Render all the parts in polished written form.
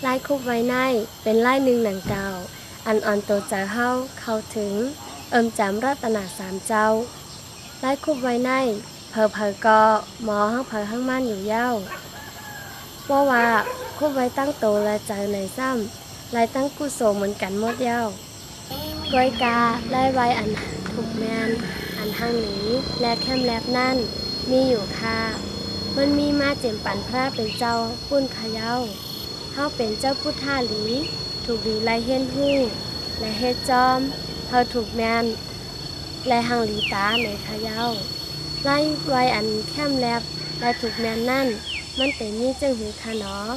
ลายคุบไว้ในเป็นลายหนึ่งหนังเก่าอันอ่อนโตใจเฮาเข้าถึงจำรัตนาสามเจ้าลายคุบไว้ในเพอก็หมอห้างเพอห้างม่านอยู่เย้าว่าคุบไว้ตั้งโตและใจในซ้ำลายตั้งกุโสเหมือนกันหมดเย้ากวยกาไล่ไว้อันถูกแมนอันทางนี้และแคมแลบนั่นมีอยู่ค่ะมันมีมาเจ็มปันพระเป็นเจ้าปุ้นขะเย้าเฮาเป็นเจ้าพุทธาหลีถูกดีไล่เฮ็ดฮู้และเฮ็ดจอมเฮาถูกแมนและหังหลีตาในขะเย้าไล่ไว้อันแคมแลบและถูกแมนนั่นมันเป็นนี่จึงหือค่ะเนาะ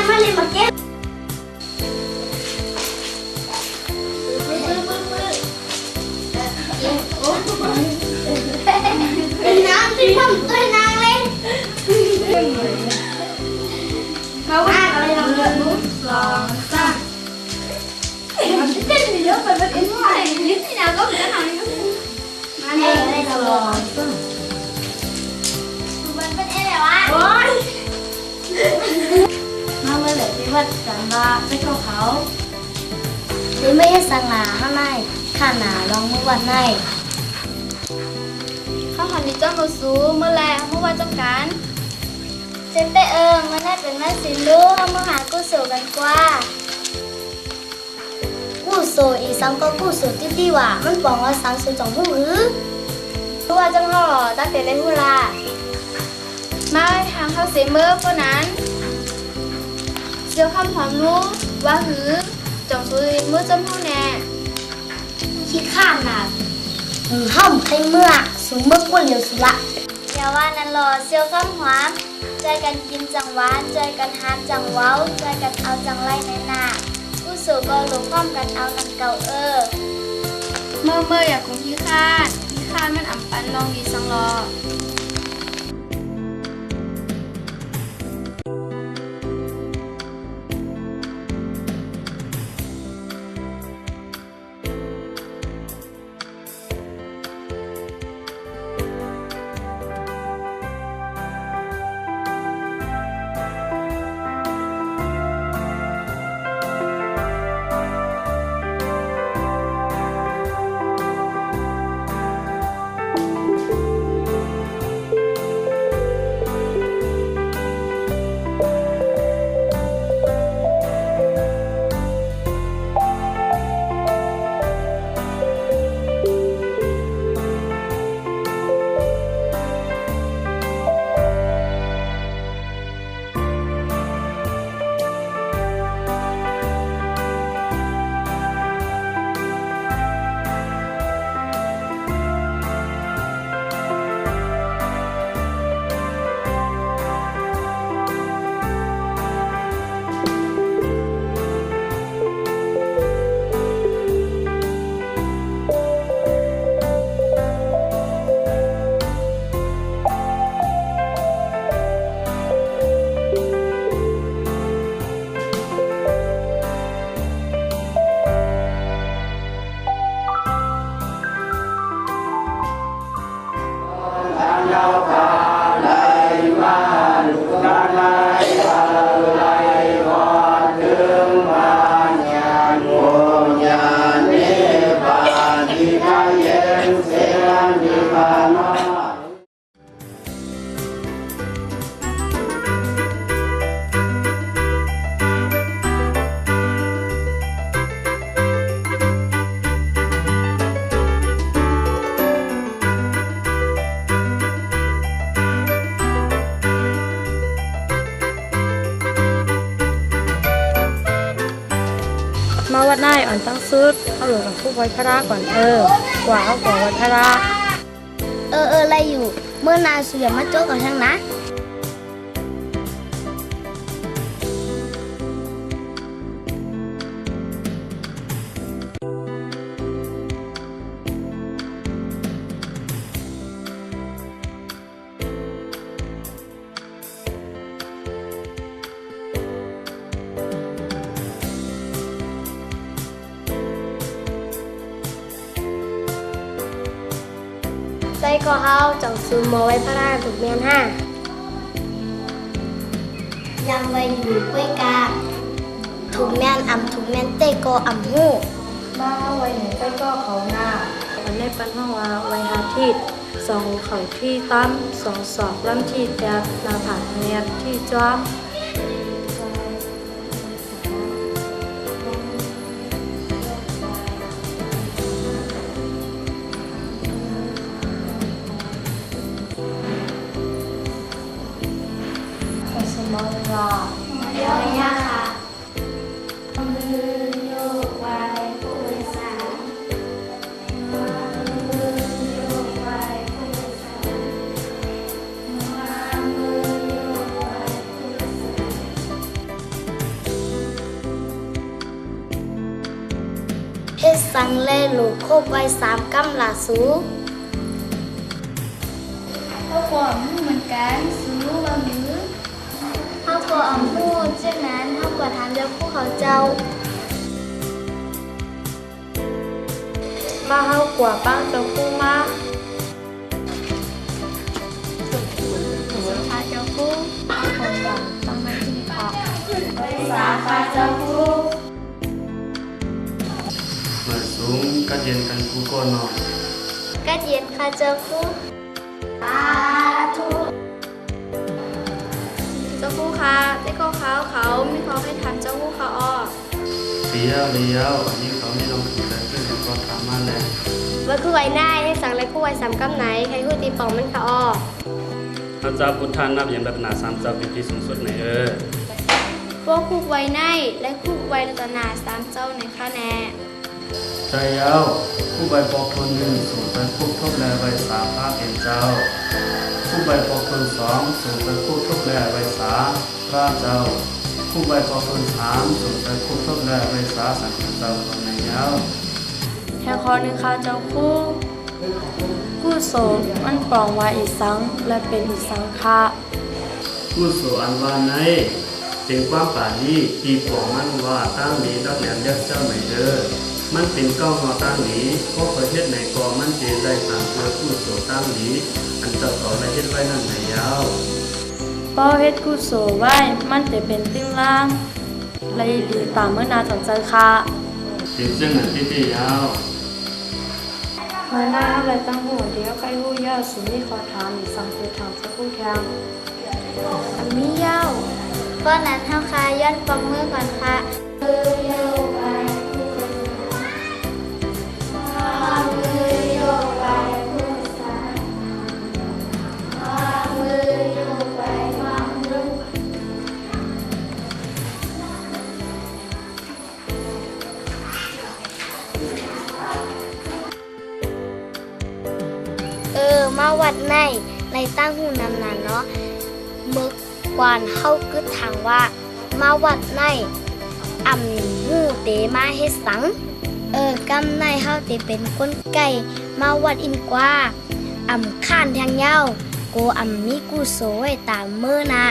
ไม่เลยมาเก็บเป็นน้ำที่พ่อตัวนางเล่นเขาว่าอะไรเราเรียนรู้ลองจ้าเต้นเยอะไปเป็นเอ็นไงลิ้นที่nào có cái nào nữa anh đây là lò mình bên em là ai ôi nó mới lại cái vật cảm ba cái câu khẩu đi mấy cái sang là hôm nay khả nào lòng mỗiวันnày เขาหันดิจ้องมาสูเมื่อไรเมื่อวันจำกันเจนเตมันได้เป็นแม่สินลูกเมื่อหากู้สู่กันกว่า กู้โซอีสังก็กู้โซที่ที่ว่ามันบอกว่าสังสุจงหูหือ รู้ว่าจังห่อตั้งแต่ได้หูลามาทางเข้าเสียเมื่อพวกนั้นเสียวคำหอมนู้ว่าหือจงสุยเมื่อจำหูแน่ คิดข้ามหนักห้อมใครเมื่อสูงเมื่อกว่าเหลียวสุละ อย่าว่านั้นหรอเสียวคำหอมใจกันกินจังหวานใจกันหานจังเว้าใจกันเอาจังไรในหน้ากู้สู่ก็หลงพร้อมกันเอานังเก่าเมื่ออยากคงขี้ข้านมันอ่ำปันลองดีสังรอ มาวัดหน้าอ่อนตั้งซุดเขาหลวงกับผู้ไว้พระก่อนกว่าเขาก่อไว้พระ อะไรอยู่เมื่อนานสุดอย่ามาโจ้กับช่างนะ ใจก็เฮาจังซื้อมาไว้พระราชถูกแม่นห้า ยังไว้อยู่กล้วยกาถุงแม่นอ่ำถุงแม่นเต้ก็อ่ำหู้ มาไว้ไหนใจก็เขาหน้าวันนี้ปันห้องว่าไว้หาทิศสองเขาที่ตั้มสองศอกล้ำที่แตกนาผาเนียดที่จ้อม สมองรอ เดี๋ยวไม่ยากค่ะมือโยกไว้ผู้โดยสารมือโยกไว้ผู้โดยสารมือโยกไว้ผู้โดยสารเฮ็ดสังเลลูกคบไว้3 กำลาสูเขาบอกเหมือนกันสูว่ามือเขาก็อ่ำพูดเช่นนั้นเขาก็ถามเจ้าผู้เขาเจ้า มาเฮากว่าป้างเจ้าคู่มา สาเจ้าผู้ คนหลังต้องไม่ที่พอ สาขาเจ้าผู้ เมื่อสูงก็เย็นกันกูก็นอน ก็เย็นค่ะเจ้าผู้สาธุ เจ้าผู้คะได้ข้อเขาไม่ขอให้ทำเจ้าผู้เขาออก เลี้ยวอันนี้เขาไม่ลงถึงแล้วขึ้นก็ทำมาแล้ว ไว้คู่ไว้หน้าให้สั่งและคู่ไว้สามกำไหนใครคู่ตีป่องมันค่ะอ้อ พระเจ้าพุทธานับอย่างแบบหนาสามเจ้าเป็นที่สูงสุดในพวกคุกไว้ในและคุกไว้รัตนาสามเจ้าในข้าแน่ ใจเย้าผู้ใบปกคนหนึ่งสูงไปคุกทบแลใบสาพระเป็นเจ้า ผู้ใบปกคนสองสูงไปคุกทบแลใบสาพระเจ้า ผู้ใบปกคนสามสูงไปคุกทบแลใบสาสังฆเจ้าคนในเย้า แค่ข้อหนึ่งค่ะเจ้าคู่กู้โสมมันปลองไว้อีสังและเป็นอีสังคะ ผู้สู่อันวานในจึงความป่านี้ตีปองมันว่าตั้งนี้ดักแหลมยักษ์เจ้าไหนเด้อมันเป็นเก้าหอตั้งนี้เพราะประเทศไหนก็มันเจได้ตามเพื่อผู้สู่ตั้งนี้อันเจ้าต่อและเฮ็ดไว้นั่นไหนยาว ป้อเฮ็ดกู้โสไว้มันจะเป็นติ้งล่างและหลีตามเมื่อนาสนใจค่ะ จึงซึ่งอันที่ยาว เมื่อหน้าอะไรตั้งหัวเดียวใกล้หูยอดสุนีขอถามอีสังคือถามสักคู่แทง อันนี้เย้า เพราะนั้นเท่าค่ะย้อนปองมือก่อนค่ะมือโยกไปผู้โดยสารมือโยกไปผู้โดยสารมือโยกไปวางมือ มาวัดในตั้งหูนำนานเนาะมึกกวานเฮากึดทางว่ามาวัดในอ่ำหูเตมาเฮ็ดสังกำในเฮาเตเป็นคนไก่มาวัดอินกว่าอ่ำข้านทางยาวโกอ่ำมีกุโสไว้ตามมือนะ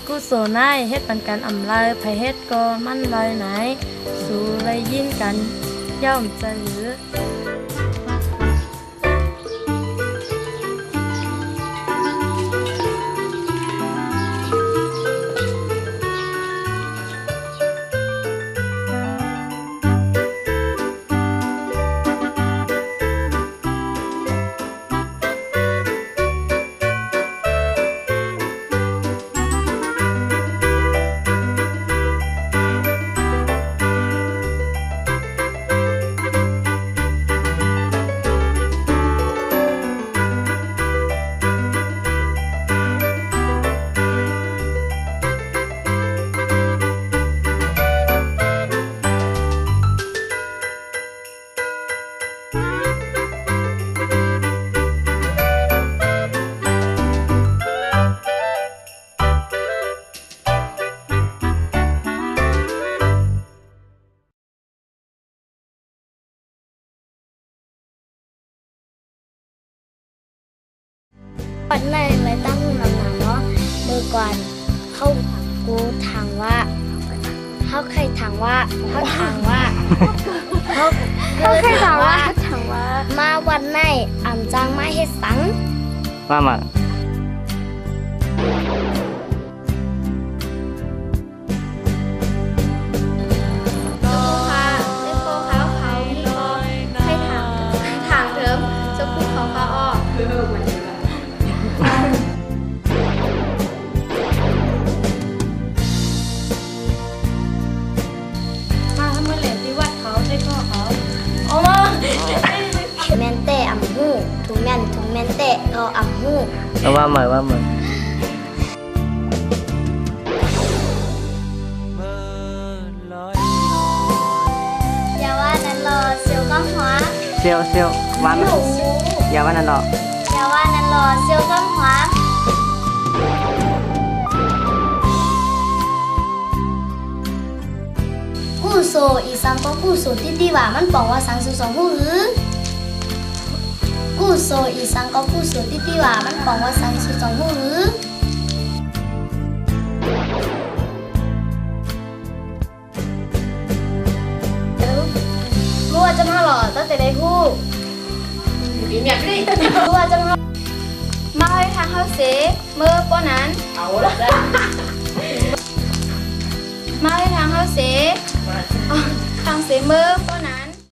กู้โสนายเฮ็ดปันกันอำลายไผเฮ็ดก็มันลอยไหน สู่เลยยินกันย่อมจะหรือ วันในไรตั้งหูนำหนาเนาะเมื่อก่อนเขากูทางว่าเขาใครทางว่าเขาทางว่าเขาใครทางว่ามาวันในอ่ำจังมาเฮ็ดสัง ว่ามา มาทำเมื่อเหรียญที่วัดเขาได้พ่อเขา แมนเต้อ่ำหูถุงแมนเต้เอาอ่ำหู เอาว่ามาว่ามา อย่าว่านั้นรอเซียวข้ามหัว เซียววันอย่าว่านั่นหรอก อย่าว่านั้นรอเซียวข้ามหัว กู้โซอีสังก็กู้โซที่ดีว่ามันบอกว่าสังสุสองหูหือกู้โซอีสังก็กู้โซที่ดีว่ามันบอกว่าสังสุสองหูหือ รู้ว่าจะมาหล่อตั้งแต่ได้ฮู้รู้ว่าจะมาให้ทางเข้าเสเมื่อป้อนั้นมาให้ทางเข้าเสทางเสเมื่อป้อนั้น